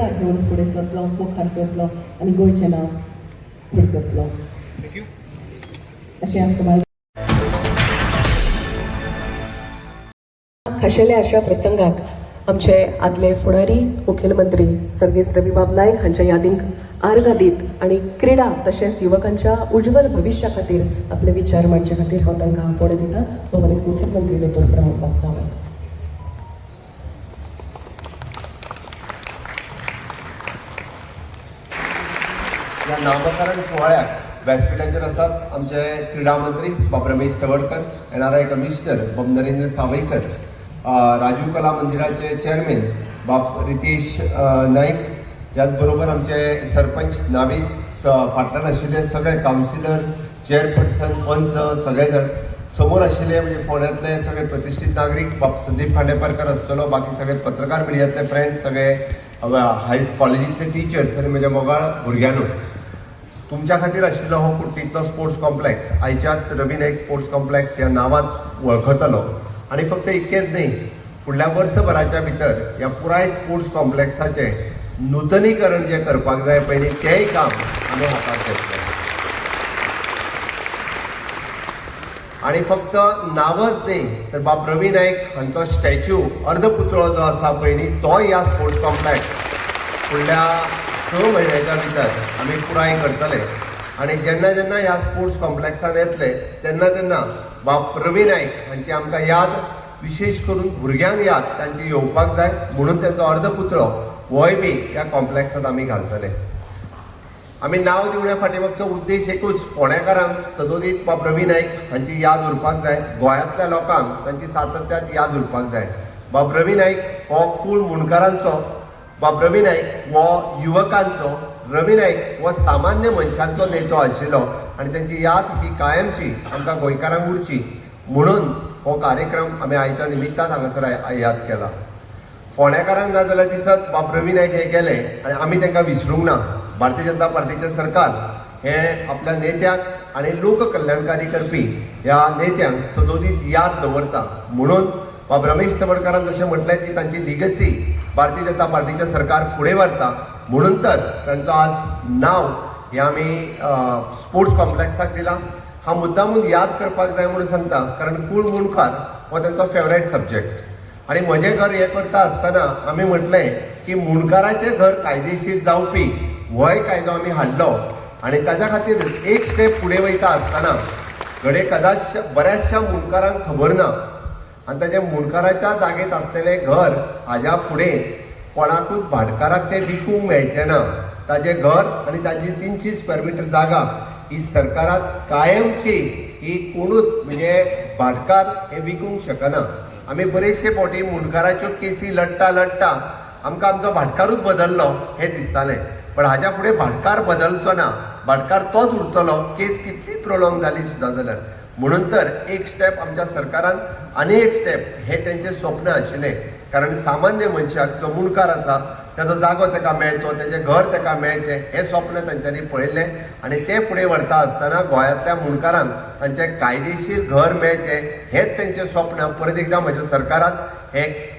फाटल्यान घेवन फुडें सरतलो मुखार सरतलो आनी गोंयचें नांव फुडें करतलो अशें आसता म्हाका. खाशेल्या अशा प्रसंगाक आमचे आदले फुडारी मुखेलमंत्री सर्गेस्त रविबाब नायक हांच्या यादींक आर्गां दीत आनी क्रीडा तशेंच युवकांच्या उज्वल भविश्या खातीर आपले विचार मांडचे खातीर हांव तांकां फुडें दिता. तो मनीस मुखेलमंत्री दोतोर प्रमोद बाब सावंत. या नामकरण सोहळ्याक व्यासपीठाचेर आसात आमचे क्रीडा मंत्री बाब रमेश तवडकर, NRI कमिशनर बाब नरेंद्र सावयकर, राजीव कला मंदिराचे चेअरमॅन बाब रितेश नाईक, त्याच बरोबर आमचे सरपंच नावीद, फाटल्यान आशिल्ले सगळे कावन्सिलर, चेअरपर्सन, पंच सगळे जण, समोर आशिल्ले म्हणजे फोंड्यांतले सगळे प्रतिश्ठीत नागरीक बाब संदीप खांडेपारकर आसतलो, बाकी सगळे पत्रकार मिडियांतले फ्रेंड्स, सगळे हाय कॉलेजींतले टिचर्स आनी म्हज्या मोगाळ भुरग्यांनो, तुमच्या खातीर आशिल्लो हो कुट्टींतलो स्पोर्ट्स कॉम्प्लेक्स आयच्याच रवी नाईक स्पोर्ट्स कॉम्प्लेक्स ह्या नांवांत वळखतलो. आनी फक्त इतकेंच न्ही, फुडल्या वर्सभराच्या भितर ह्या पुराय स्पोर्ट्स कॉम्प्लेक्साचें नूतनीकरण जें करपाक जाय पयलीं तेंय काम आमी हातांत घेतलें. आनी फक्त नांवच न्ही तर बाब रवी नायक हांचो स्टॅच्यू अर्धपुतळो जो आसा पयलीं तो ह्या स्पोर्ट्स कॉम्प्लेक्स फुडल्या 6 म्हयन्याच्या भितर आमी पुराय करतले. आनी जेन्ना जेन्ना ह्या स्पोर्ट्स कॉम्प्लेक्सान येतले तेन्ना तेन्ना बाब रवी नायक हांची आमकां याद, विशेश करून भुरग्यांक याद तांची येवपाक जाय म्हणून तांचो अर्धपुतळो होय बी ह्या कॉम्प्लेक्सांत आमी घालतले. आमी नांव दिवण्या फाटीमागचो उद्देश एकूच, फोंड्याकारांक सदोदीत बाब रवी नायक हांची याद उरपाक जाय, गोंयांतल्या लोकांक तांची सातत्यात याद उरपाक जाय. बाब रवी नायक हो कूळ मुणकारांचो, बाब रवी नायक हो युवकांचो, रवी नायक हो सामान्य मनशांचो नेतो आशिल्लो आनी तांची याद ही कायमची आमकां गोंयकारांक उरची म्हणून हो कार्यक्रम आमी आयच्या निमित्तान हांगासर याद केला. फोंड्याकारांक ना जाल्यार दिसत बाब रवी नायक हे गेले आनी आमी तांकां विसरूंक ना. भारतीय जनता पार्टीचें सरकार हे आपल्या नेत्याक आनी लोक कल्याणकारी करपी ह्या नेत्यांक सदोदीत याद दवरता म्हणून बाब रमेश तवडकरान जशें म्हटलें की तांची लिगसी भारतीय जनता पार्टीचें सरकार फुडें व्हरता म्हणून तर तांचो आज नांव हें आमी स्पोर्ट्स कॉम्प्लेक्साक दिलां. हांव मुद्दामून याद करपाक जाय म्हणून सांगता कारण कूळ मुणकार हो तांचो फेवरेट सब्जेक्ट आनी म्हजें घर हें करता आसतना आमी म्हटलें की मुणकाराचें घर कायदेशीर जावपी होय कायदो आमी हाडलो आनी ताच्या खातीर एक स्टेप फुडें वयता आसतना घडये कदाच बऱ्याचशा मुणकारांक खबर ना आनी ताच्या मुणकाराच्या जागेंत आसलेलें घर हाज्या फुडें कोणाकूच भाटकाराक तें विकूंक मेळचें ना. ताजें घर आनी ताजी 300 स्क्वेअर मिटर जागा ही सरकारात कायमची ही कोणूच म्हणजे भाटकार हे विकूंक शकना. आमी बरेचशे फावटी मुणकाराच्यो केसी लडटा आमकां आमचो भाटकारूच बदललो हें दिसतालें पण हाज्या फुडें भाटकार बदलचो ना, भाटकार तोच उरतलो केस कितली प्रोलॉंग जाली सुद्दां जाल्यार. म्हणून तर एक स्टेप आमच्या सरकारान आनी एक स्टेप हे तेंचें स्वप्न आशिल्लें कारण सामान्य मनशाक जो मुणकार आसा ताजो जागो ताका मेळचो, तेजें घर ताका मेळचें हें स्वप्न तांच्यांनी पळयल्लें आनी तें फुडें व्हरता आसतना गोंयांतल्या मुणकारांक तांचें कायदेशीर घर मेळचें हेंच तेंचें स्वप्न परत एकदां म्हज्या सरकारान हें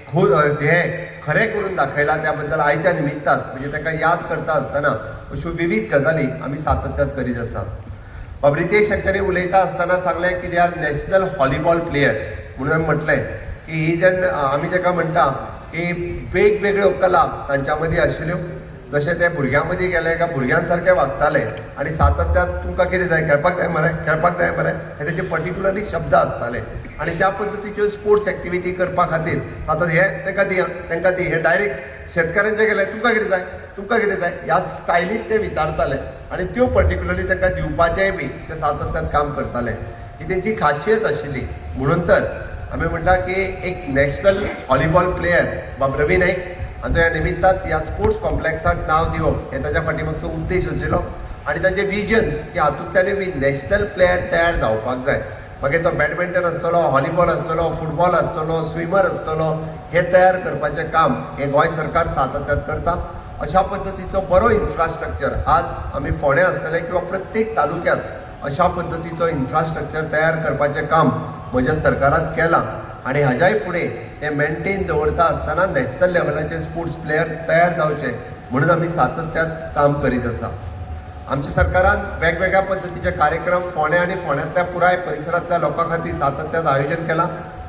खरें करून दाखयलां. त्या बद्दल आयच्या निमित्तान म्हणजे ताका याद करता आसतना अश्यो विविध गजाली आमी सातत्यात करीत आसा. बाब रितेश हांच्यानी उलयता आसतना सांगलें की they are national volleyball player म्हणून हांवें म्हटलें की ही जेन्ना आमी जाका म्हणटा की वेगवेगळ्यो कला तांच्या मदीं आशिल्ल्यो जशें ते भुरग्यां मदीं गेले काय भुरग्यां सारके वागताले आनी सातत्यात तुमकां कितें जाय खेळपाक जाय मरे खेळपाक जाय मरे हे तेचे पर्टिक्युलरली शब्द आसताले आनी त्या पद्दतीच्यो स्पोर्ट्स एक्टिविटी करपा खातीर आतां हे तांकां दिया तांकां दी हे डायरेक्ट शेतकाऱ्यांचे गेले तुमकां कितें जाय ह्या स्टायलीत ते विचारताले आनी त्यो पर्टिक्युलरली तांकां दिवपाचेंय बी ते सातत्यात काम करताले. ही तेंची खासियत आशिल्ली म्हणून तर आमी म्हणटा की एक नॅशनल व्हॉलीबॉल प्लेयर बाब रवी नायक हांचो ह्या निमित्तान ह्या स्पोर्ट्स कॉम्प्लेक्साक नांव दिवप हे ताच्या फाटीमागचो उद्देश आशिल्लो आनी ताचें विजन की हातूंतल्यानूय बी नॅशनल प्लेयर तयार जावपाक जाय. मागीर तो बॅडमिंटन आसतलो, व्हॉलीबॉल आसतलो, फुटबॉल आसतलो, स्विमर आसतलो हे तयार करपाचें काम हे गोंय सरकार सातत्यात करता. अशा पद्दतीचो बरो इन्फ्रास्ट्रक्चर आज आमी फोंड्या आसतले किंवा प्रत्येक तालुक्यात अशा पद्दतीचो इन्फ्रास्ट्रक्चर तयार करपाचें काम म्हज्या सरकारान केलां आनी हाज्याय फुडें तें मेनटेन दवरता आसतना नॅशनल लेवलाचे स्पोर्ट्स प्लेयर तयार जावचे म्हणून आमी सातत्यान काम करीत आसा. आमच्या सरकारान वेगवेगळ्या पद्धतीचे कार्यक्रम फोंड्या आनी फोंड्यांतल्या पुराय परिसरांतल्या लोकां खातीर सातत्यान आयोजन केलां.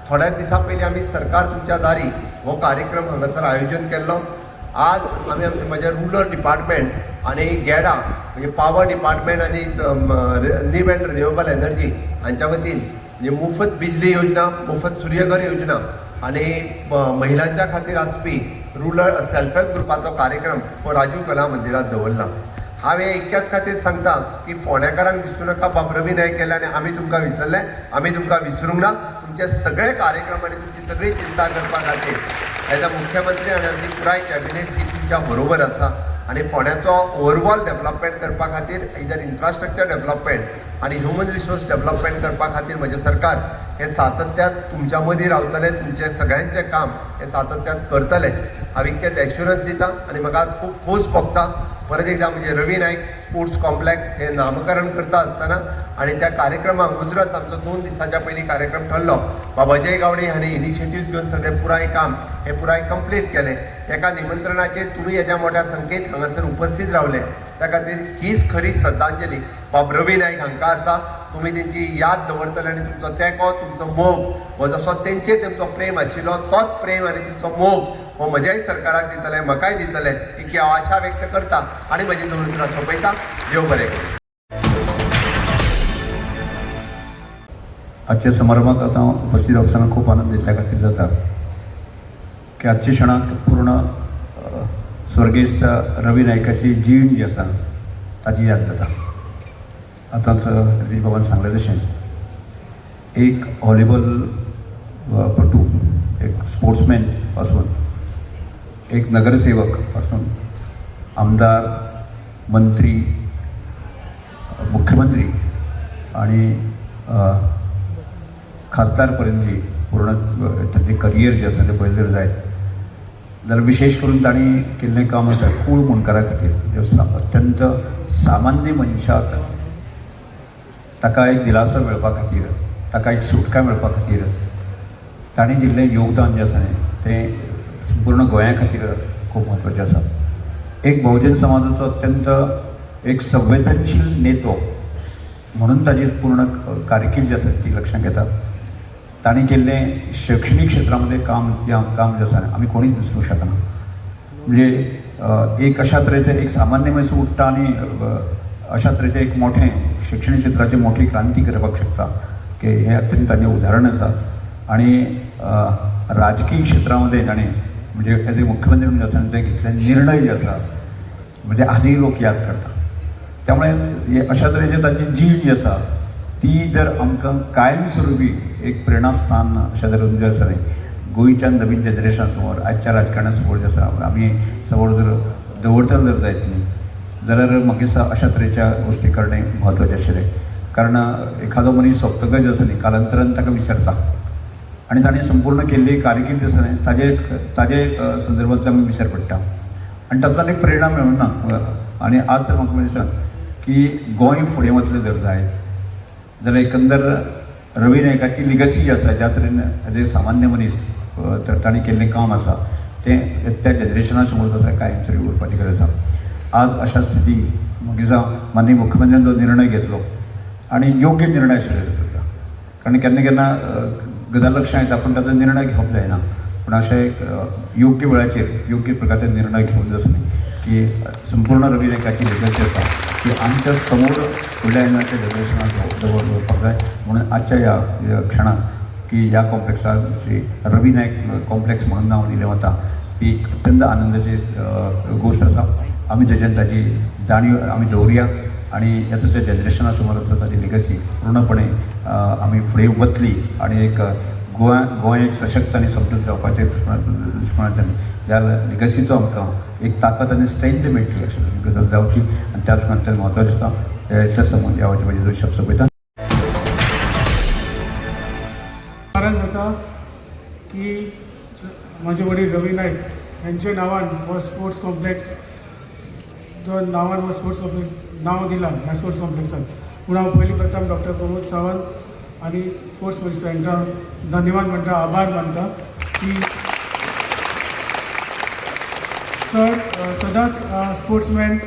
थोड्या दिसां पयलीं आमी सरकार तुमच्या दारी हो कार्यक्रम हांगासर आयोजन केल्लो. आज आमी म्हजे रुरल डिपार्टमेंट आनी गेडा म्हणजे पावर डिपार्टमेंट आनी नीव एंड रिन्युएबल एनर्जी हांच्या वतीन म्हणजे मुफ्त बिजली योजना, मुफ्त सूर्यघर योजना आनी महिलांच्या खातीर आसपी रुरल सेल्फ हेल्प ग्रुपाचो कार्यक्रम हो राजीव कला मंदिरात दवरला. हांव हे इतक्याच खातीर सांगता की फोंड्याकारांक दिसूं नाका बाब रवी नायक केले आनी आमी तुमकां विसरले. आमी तुमकां विसरूंक ना. तुमचे सगळे कार्यक्रम आनी तुमची सगळी चिंता करपा खातीर एज अ मुख्यमंत्री आनी आमची पुराय कॅबिनेट ही तुमच्या बरोबर आसा. आनी फोंड्याचो ओवरऑल डेव्हलपमेंट करपा खातीर इधर इन्फ्रास्ट्रक्चर डेव्हलपमेंट आनी ह्युमन रिसोर्स डेव्हलपमेंट करपा खातीर म्हजें सरकार हे सातत्यान तुमच्या मदीं रावतले. तुमचे सगळ्यांचें काम हे सातत्यान करतले. हांव इतकेंच एश्युरन्स दिता आनी म्हाका आज खूब खोस भोगता. परत एकदा म्हणजे रवी नायक स्पोर्ट्स कॉम्प्लेक्स हे नामकरण करता आसतना आनी त्या कार्यक्रमाक गुजरात आमचो 2 दिसांच्या पयलीं कार्यक्रम ठरलो. बाबा अजय गावडे हांणी इनिशिएटिव्ह घेवन सगळें पुराय काम हे पुराय कंप्लीट केलें. एका निमंत्रणाचेर तुमी हेज्या मोठ्या संख्येन हांगासर उपस्थित रावले. त्या खातीर हीच खरी श्रद्धांजली बाब रवी नायक हांकां आसा. तुमी तेंची याद दवरतले आनी तुमचो तेंको, तुमचो मोग हो जसो तेंचेर तेंचो प्रेम आशिल्लो तोच प्रेम आनी तुमचो मोग हो म्हज्याय सरकाराक दितले, म्हाकाय दितले ही हांव आशा व्यक्त करता आनी म्हजी 2 उतरां सोंपयता. देव बरें करूं. आजच्या समारंभात आता उपस्थित असताना खूप आनंद दिसल्या खातीर जाता की आजच्या क्षणाक पूर्ण स्वर्गेस्त रवी नायकाची जीण जी आसा ताची याद जाता. आतांच रितीश बाबान सांगलें तशें एक व्हॉलीबॉल पटू, एक स्पोर्ट्समॅन पासून एक नगरसेवक पासून आमदार, मंत्री, मुख्यमंत्री आणि खासदारपर्यंत जी पूर्ण ताचें करियर जें आसा तें पळयलें जर जायत जाल्यार विशेष करून तांणी केल्लें काम आसा कूळ मुणकारा खातीर जे अत्यंत सामान्य मनशाक ताका एक दिलासो मेळपा खातीर, ताका एक सुटका मेळपा खातीर तांणी दिल्लें योगदान जें आसा तें संपूर्ण गोंया खातीर खूब म्हत्वाचें आसा. एक बहुजन समाजाचो अत्यंत एक संवेदनशील नेतो म्हणून ताची पूर्ण कारकीर्द जी आसा ती लक्षांत येता. तांणी केल्लें शैक्षणीक क्षेत्रामध्ये काम जे आसा आमी कोणीच विसरूंक शकना. म्हणजे एक अशा तरेचें एक सामान्य मनीस उठ्ठा आनी अशा तरेचें एक मोठें शैक्षणीक क्षेत्राची मोठी क्रांती करपाक शकता की हें अत्यंत ताचें उदाहरण आसा. आणि राजकीय क्षेत्रामध्ये ताणें म्हणजे एज ए मुख्यमंत्री म्हणून आसा ते घेतले निर्णय जे आसा म्हणजे आजही लोक याद करता. त्यामुळे अशा तरेची ताची जीण जी आसा ती जर आमकां कायमस्वरुपी एक प्रेरणास्थान अशा तरेन जें आसा गोंयच्या नवीन जनरेशना समोर आजच्या राजकारणा समोर जें आसा आमी समोर जर दवरतले जर जायत न्ही जाल्यार म्हाका दिसता अशा तरेच्या गोश्टी करणे म्हत्वाचें आशिल्लें. कारण एखादो मनीस सोंपतकच जो आसा न्ही कालांतरान ताका विसरता आनी ताणें संपूर्ण केल्ली कारकीर्द आसा न्ही ताजे संदर्भांतल्यान आमी विसर पडटा आनी तातूंतल्यान एक प्रेरणा मेळूना. आनी आज तर म्हाका दिसता की गोंय फुडें वतलें जर जायत जाल्यार एकंदर रवी नायकाची लिगसी जी आसा ज्या तरेन एज ए सामान्य मनीस ताणें केल्लें काम आसा तें त्या जनरेशना समोर आसा कायमस्वरूपी उरपाची गरज आसा. आज अशा स्थितीक म्हाका दिसता माननीय मुख्यमंत्र्यान जो निर्णय घेतलो आनी योग्य निर्णय आशिल्लो. कारण केन्ना केन्ना गजाल लक्षांत येता पूण ताचो निर्णय घेवप जायना. पूण अशें एक योग्य वेळाचेर योग्य प्रकारचे निर्णय घेवन जो आसा की संपूर्ण रवी नायकाची लिगसी आसा ती आमच्या समोर फुडल्या येणाऱ्या जनरेशनाक दवरपाक जाय. म्हणून आजच्या ह्या क्षणाक की ह्या कॉम्प्लेक्साक श्री रवी नायक कॉम्प्लेक्स म्हणून नांव दिलें वता ती अत्यंत आनंदाची गोश्ट आसा. आमी ताची जाणीव आमी दवरया आनी येता त्या जनरेशना समोर आसा ताची लिगसी पूर्णपणे आमी फुडें वतली आनी एक गोंय एक सशक्त आनी समृद्ध जावपाचें दिसपणाच्यान ज्या लिगसीचो आमकां एक ताकद आनी स्ट्रेंथ मेळटली अशी गजाल जावची आनी त्याच अत्यंत म्हत्वाचें आसा. इतल्या समोर ह्या म्हाजे 2 शब्द सोंपयता. कारण जाता की माझे वडील रवी नायक यांच्या नावान हो स्पोर्ट्स कॉम्प्लेक्स जो नावान हो स्पोर्ट्स कॉम्प्लेक्स नाव दिला ह्या स्पोर्ट्स कॉम्प्लेक्साक. पूण हांव पयलीं प्रथम डॉक्टर प्रमोद सावंत आनी स्पोर्ट्स मिनिस्टर हांकां धन्यवाद म्हणटा, आभार मानता की सर सदांच स्पोर्ट्समॅन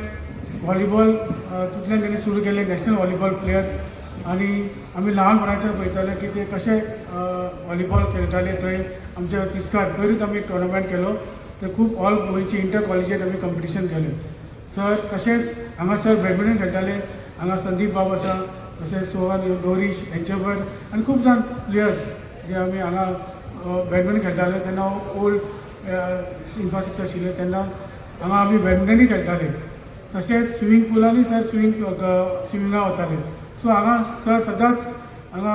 व्हॉलीबॉल तितल्यान तेणी सुरू केले नॅशनल व्हॉलीबॉल प्लेयर आनी आमी ल्हानपणाच्यान पळयताले की ते कशे व्हॉलीबॉल खेळटाले थंय आमच्या तिस्कार पयरूच आमी टोर्नामेंट केलो ते खूब ऑल गोंयची इंटर कॉलेजीत आमी कॉम्पिटिशन केलें सर तशेंच हांगासर बॅडमिंटन खेळटाले हांगा संदीप बाब आसा तशेंच सोहन गौरीश हेंचे बरोबर आनी खूब जाण प्लेयर्स जे आमी हांगा बॅडमिंटन खेळटाले तेन्ना ओल्ड इन्फ्रास्ट्रक्चर आशिल्लें तेन्ना हांगा आमी बॅडमिंटनूय खेळटाले तशेंच स्विमींग पुलांनी सर स्विमिंगा वताले सो हांगा सर सदांच हांगा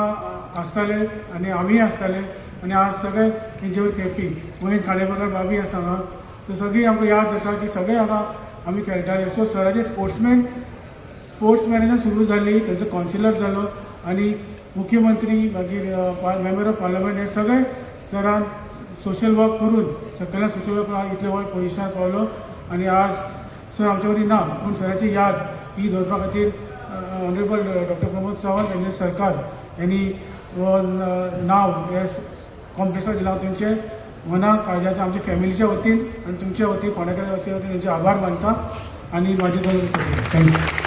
आसताले आनी आमीय आसताले आनी आज सगळे तेंचे खेळपी मोहीत खाडेबकर बाबी आसा हांगा तर सगळीं आमकां याद जाता की सगळे हांगा आमी खेळटाले सो सराचे स्पोर्ट्समॅनाच्यान सुरू जाल्ली तेंचो कावन्सिलर जालो आनी मुख्यमंत्री मागीर मेंबर ऑफ पार्लमेंट हे सगळे सरान सोशल वर्क करून सकयल्या सोशल वर्क इतले व्हड पोजिशनार पावलो आनी आज सर आमचे कडेन ना पूण सराची याद ही दवरपा खातीर ऑनरेबल डॉक्टर प्रमोद सावंत यांचे सरकार यांनी नाव हे कॉम्प्लेक्साक दिला तुमचे मना काळजाच्या आमच्या फॅमिलीच्या वतीन आनी तुमच्या वतीन फोंडेकार वतीन तेंचे आभार मानता आनी म्हाजे दोन थँक्यू